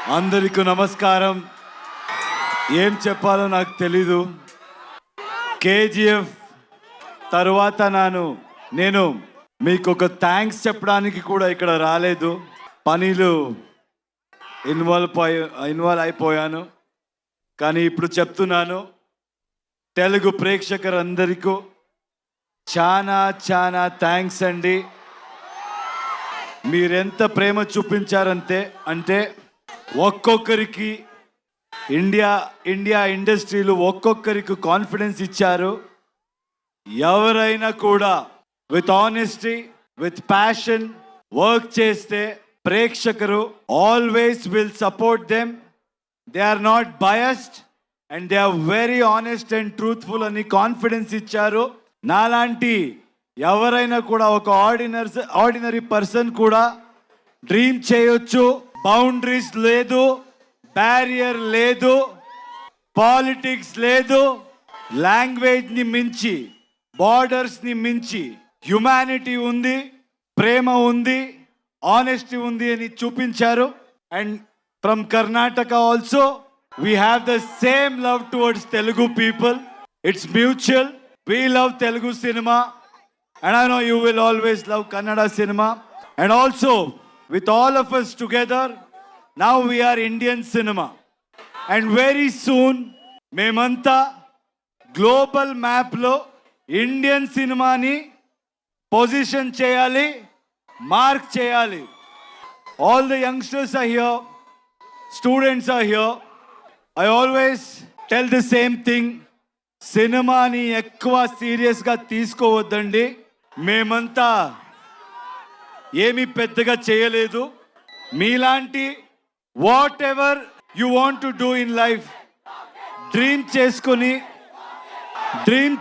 అందరికీ నమస్కారం. ఏం చెప్పాలో నాకు తెలీదు. కేజీఎఫ్ తర్వాత నేను మీకు ఒక థ్యాంక్స్ చెప్పడానికి కూడా ఇక్కడ రాలేదు. పనిలో ఇన్వాల్వ్ అయిపోయాను. కానీ ఇప్పుడు చెప్తున్నాను, తెలుగు ప్రేక్షకులందరికీ చాలా చాలా థ్యాంక్స్ అండి. మీరెంత ప్రేమ చూపించారంటే ఒక్కొక్కరికి ఇండియా ఇండస్ట్రీలో ఒక్కొక్కరికి కాన్ఫిడెన్స్ ఇచ్చారు. ఎవరైనా కూడా with honesty with passion work చేస్తే ప్రేక్షకులు always will support them. They are not biased and they are very honest and truthful అని కాన్ఫిడెన్స్ ఇచ్చారు. నాలాంటి ఎవరైనా కూడా ఒక ఆర్డినరీ పర్సన్ కూడా డ్రీమ్ చేయొచ్చు. బౌండరీస్ లేదు, బ్యారియర్ లేదు, పాలిటిక్స్ లేదు, లాంగ్వేజ్ని మించి బార్డర్స్ని మించి హ్యుమానిటీ ఉంది, ప్రేమ ఉంది, ఆనెస్టీ ఉంది అని చూపించారు. And from Karnataka also we have the same love towards Telugu people. It's mutual. We love Telugu cinema and I know you will always love Kannada cinema. And also with all of us together, now we are Indian cinema. And very soon మేమంతా global మ్యాప్లో Indian సినిమాని position చేయాలి, mark చేయాలి. All the youngsters are here, students are here. I always tell the same thing. సినిమాని ఎక్కువ సీరియస్గా తీసుకోవద్దండి. మేమంతా ఏమీ పెద్దగా చేయలేదు. మీలాంటి whatever you want to do in life dream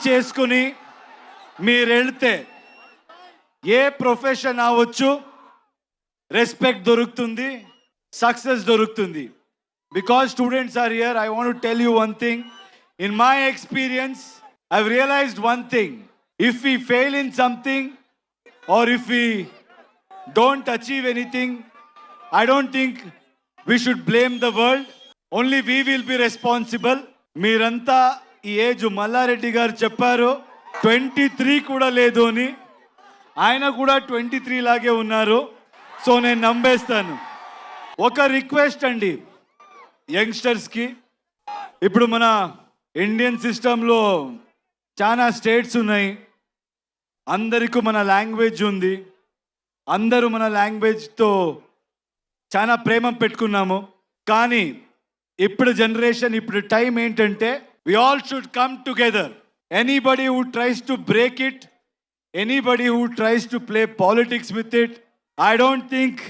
చేసుకొని మీరు వెళ్తే ఏ ప్రొఫెషన్ అవ్వచ్చు, రెస్పెక్ట్ దొరుకుతుంది, సక్సెస్ దొరుకుతుంది. Because students are here, I want to tell you one thing. In my experience, I've realized one thing. If we fail in something or if we don't achieve anything, I don't think we should blame the world. Only we will be responsible. మీరంతా ఈ age Mallareddy గారు చెప్పారు 23 కూడా లేదు అని. ఆయన కూడా 23 లాగే ఉన్నారు. సో నేను నమ్మేస్తాను. ఒక రిక్వెస్ట్ అండి యంగ్స్టర్స్కి. ఇప్పుడు మన ఇండియన్ సిస్టంలో చాలా స్టేట్స్ ఉన్నాయి. అందరికీ మన లాంగ్వేజ్ ఉంది. అందరూ మన లాంగ్వేజ్తో చాలా ప్రేమ పెట్టుకున్నాము. కానీ ఇప్పుడు జనరేషన్, ఇప్పుడు టైం ఏంటంటే we all should come together. Anybody who tries to break it, anybody who tries to play politics with it, I don't think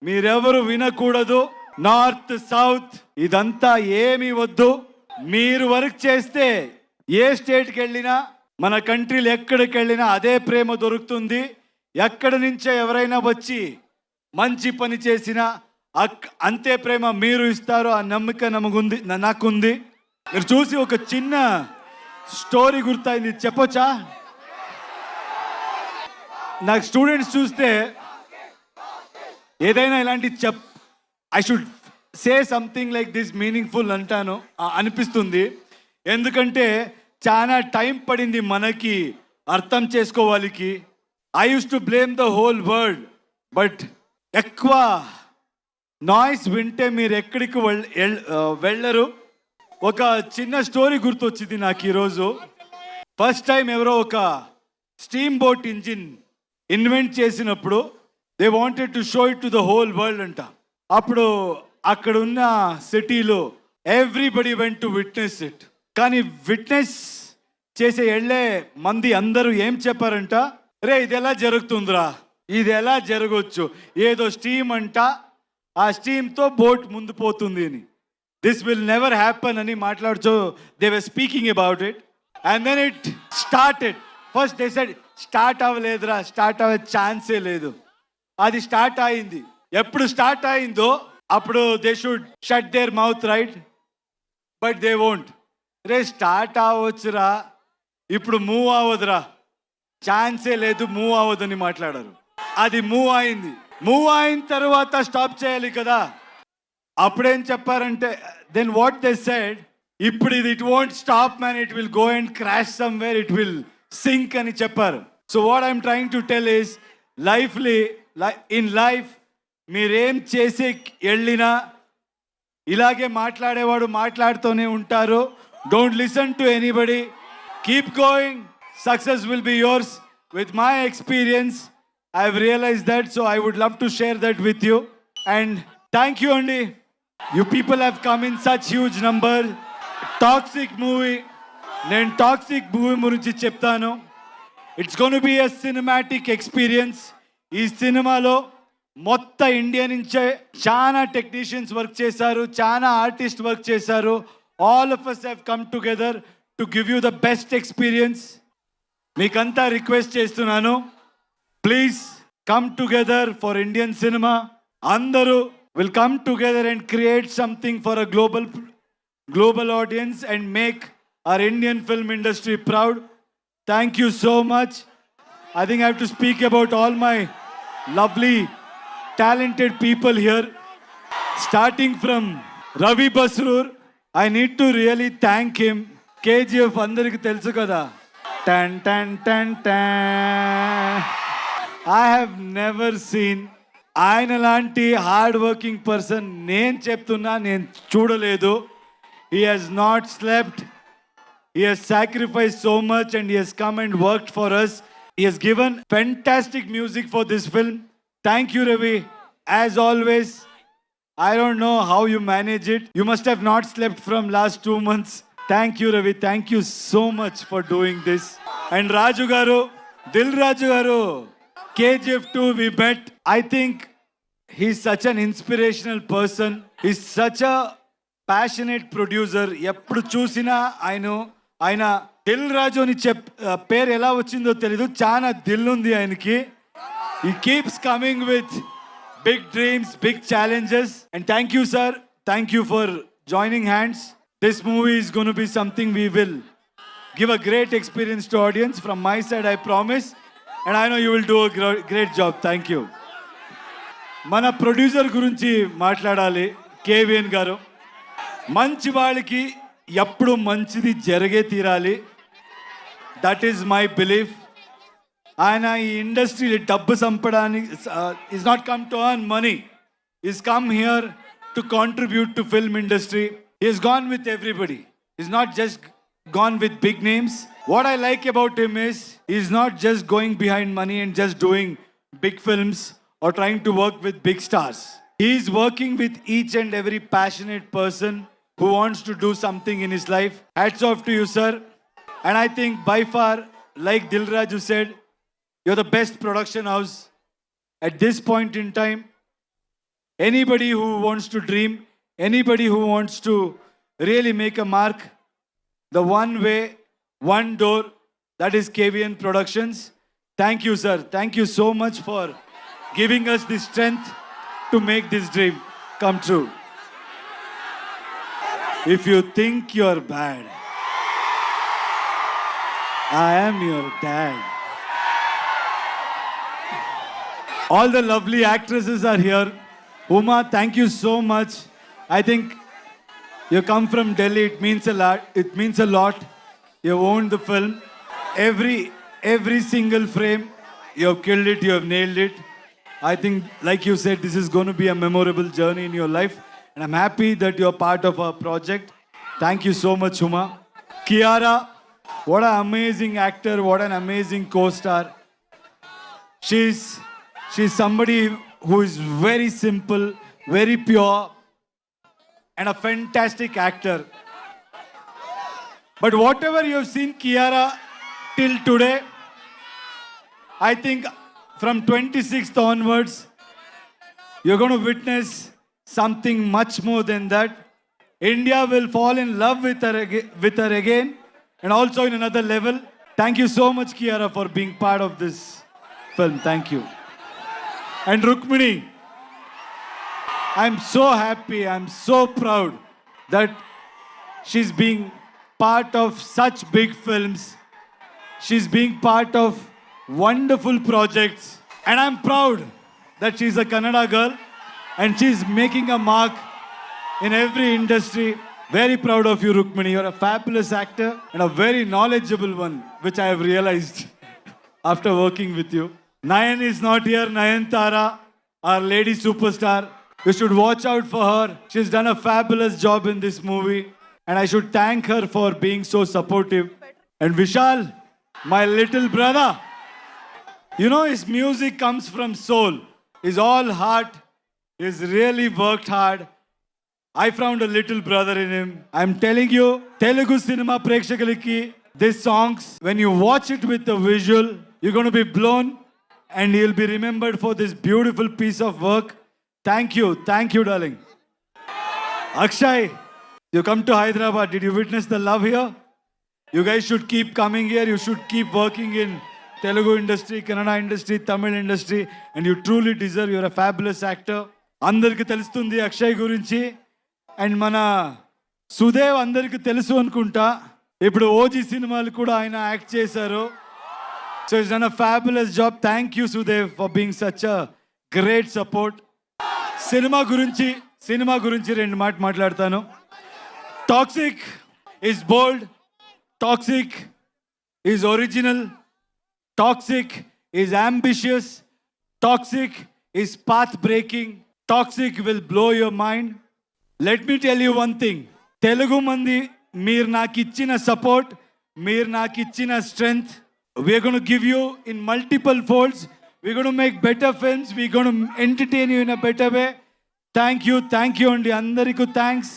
మీరెవరు వినకూడదు. నార్త్ సౌత్ ఇదంతా ఏమీ వద్దు. మీరు వర్క్ చేస్తే ఏ స్టేట్కి వెళ్ళినా, మన కంట్రీలు ఎక్కడికి వెళ్ళినా అదే ప్రేమ దొరుకుతుంది. ఎక్కడి నుంచో ఎవరైనా వచ్చి మంచి పని చేసినా అంతే ప్రేమ మీరు ఇస్తారు. ఆ నమ్మకం నాకుంది. మీరు చూసి ఒక చిన్న స్టోరీ గుర్తయింది, చెప్పొచ్చా? నాకు స్టూడెంట్స్ చూస్తే ఏదైనా ఇలాంటి I should say something like this meaningful అంటాను అనిపిస్తుంది. ఎందుకంటే చాలా టైం పడింది మనకి అర్థం చేసుకోవాలికి. I use to blame the whole world, but ఎక్కువ నాయిస్ వింటే మీరు ఎక్కడికి వెళ్ళరు. ఒక చిన్న స్టోరీ గుర్తొచ్చింది నాకు ఈరోజు. ఫస్ట్ టైం ఎవరో ఒక స్టీమ్ బోట్ ఇంజిన్ ఇన్వెంట్ చేసినప్పుడు they wanted to show it to the whole world అంట. అప్పుడు అక్కడ ఉన్న సిటీలో everybody went to witness it. కానీ విట్నెస్ చేసే వెళ్ళే మంది అందరూ ఏం చెప్పారంట, రే ఇది ఎలా జరుగుతుందిరా, ఇది ఎలా జరగవచ్చు, ఏదో స్టీమ్ అంట, ఆ స్టీమ్తో బోట్ ముందు పోతుంది అని, దిస్ విల్ నెవర్ హ్యాపన్ అని మాట్లాడుతూ they were speaking about it. And then it started. First they said start అవ్వలేదురా, స్టార్ట్ అవ్వే ఛాన్సే లేదు. అది స్టార్ట్ అయింది. ఎప్పుడు స్టార్ట్ అయిందో అప్పుడు they should shut their mouth, right? But they won't. రే స్టార్ట్ అవ్వచ్చురా, ఇప్పుడు మూవ్ అవ్వదురా, ఛాన్సే లేదు, మూవ్ అవ్వదని మాట్లాడారు. అది మూవ్ అయింది. మూవ్ అయిన తర్వాత స్టాప్ చేయాలి కదా. అప్పుడేం చెప్పారంటే దెన్ వాట్ దే సెడ్, ఇప్పుడు ఇది it won't stop man, it will go and crash somewhere, it will sink అని చెప్పారు. So what I'm trying to tell is in life మీరేం చేసి వెళ్ళినా ఇలాగే మాట్లాడేవాడు మాట్లాడుతూనే ఉంటారు. Don't listen to anybody, keep going, success will be yours. With my experience I have realized that, so I would love to share that with you. And thank you అండి, you people have come in such huge number. Toxic movie, నేను Toxic movie గురించి చెప్తాను. It's gonna be a cinematic experience. ఈ సినిమాలో మొత్తం India నుంచే చాలా technicians work చేశారు, చాలా ఆర్టిస్ట్ వర్క్ చేశారు. All of us have come together to give you the best experience. మీకంతా రిక్వెస్ట్ చేస్తున్నాను, please come together for Indian cinema. అందరూ will come together and create something for a global audience and make our Indian film industry proud. Thank you so much. I think I have to speak about all my lovely talented people here, starting from Ravi Basroor. I need to really thank him. KGF andariki telusu kada, tan tan tan tan. I have never seen ఆయన లాంటి hard working person నేను చెప్తున్నా, నేను చూడలేదు. He has not slept. He has sacrificed so much and he has come and worked for us. He has given fantastic music for this film. Thank you, Ravi. As always, I don't know how you manage it. You must have not slept from last 2 months. Thank you, Ravi. Thank you so much for doing this. And Raju garu, Dil Raju garu, KGF 2 we met. I think he's such an inspirational person. He's such a passionate producer. ఎప్పుడు చూసినా ఆయన దిల్ రాజు అని పేరు ఎలా వచ్చిందో తెలీదు, చాలా దిల్ ఉంది ఆయనకి. He keeps coming with big dreams, big challenges. And thank you, sir. Thank you for joining hands. This movie is going to be something we will give a great experience to audience. From my side, I promise. And I know you will do a great job. Thank you. మన producer గురించి మాట్లాడాలి, KVN గారు. మంచి వాళ్ళకి ఎప్పుడు మంచిది జరిగే తీరాలి. That is my belief. ఆయన ఈ ఇండస్ట్రీ డబ్బు సంపడానికి is not come to earn money, is come here to contribute to film industry. Is gone with everybody, is not just gone with big names. What I like about him is he's not just going behind money and just doing big films or trying to work with big stars. He's working with each and every passionate person who wants to do something in his life. Hats off to you, sir. And I think by far, like Dilraju said, you're the best production house at this point in time. Anybody who wants to dream, anybody who wants to really make a mark, the one way, one door, that is KVN Productions. Thank you, sir. Thank you so much for giving us the strength to make this dream come true. If you think you're bad, I am your dad. All the lovely actresses are here. Uma, thank you so much. I think you come from Delhi. It means a lot. It means a lot. You owned the film. Every single frame, you have killed it. You have nailed it. I think, like you said, this is going to be a memorable journey in your life. And I'm happy that you're part of our project. Thank you so much, Uma. Kiara, what an amazing actor. What an amazing co-star. She's somebody who is very simple, very pure, and a fantastic actor. But whatever you have seen Kiara till today, I think from 26th onwards, you're going to witness something much more than that. India will fall in love with her again, and also in another level. Thank you so much, Kiara, for being part of this film. Thank you. And Rukmini, I'm so happy, I'm so proud that she's being part of such big films. She's being part of wonderful projects. And I'm proud that she's a Kannada girl and she's making a mark in every industry. Very proud of you, Rukmini. You're a fabulous actor and a very knowledgeable one, which I have realized after working with you. Nayan is not here. Nayantara, our lady superstar. You should watch out for her. She's done a fabulous job in this movie. And I should thank her for being so supportive. And Vishal, my little brother. You know, his music comes from soul. He's all heart. He's really worked hard. I found a little brother in him. I'm telling you, Telugu cinema prekshakaliki, these songs, when you watch it with the visual, you're going to be blown and you'll be remembered for this beautiful piece of work. Thank you, darling. Akshay, you come to Hyderabad. Did you witness the love here? You guys should keep coming here. You should keep working in Telugu industry, Kannada industry, Tamil industry, and you truly deserve. You're a fabulous actor. అందరికి తెలుస్తుంది అక్షయ్ గురించి and మన సుదేవ్ అందరికి తెలుసు అనుకుంటా ఇప్పుడు OG సినిమాలు కూడా ఆయన యాక్ట్ చేశారు so it's done a fabulous job thank you Sudev for being such a great support cinema గురించి రెండు మాట్లాడతాను Toxic is bold Toxic is original Toxic is ambitious Toxic is path breaking Toxic will blow your mind let me tell you one thing Telugu మంది మీరు నాకు ఇచ్చిన support మీరు నాకు ఇచ్చిన strength we are gonna give you in multiple folds we are gonna make better films we are gonna entertain you in a better way thank you అండి అందరికీ thanks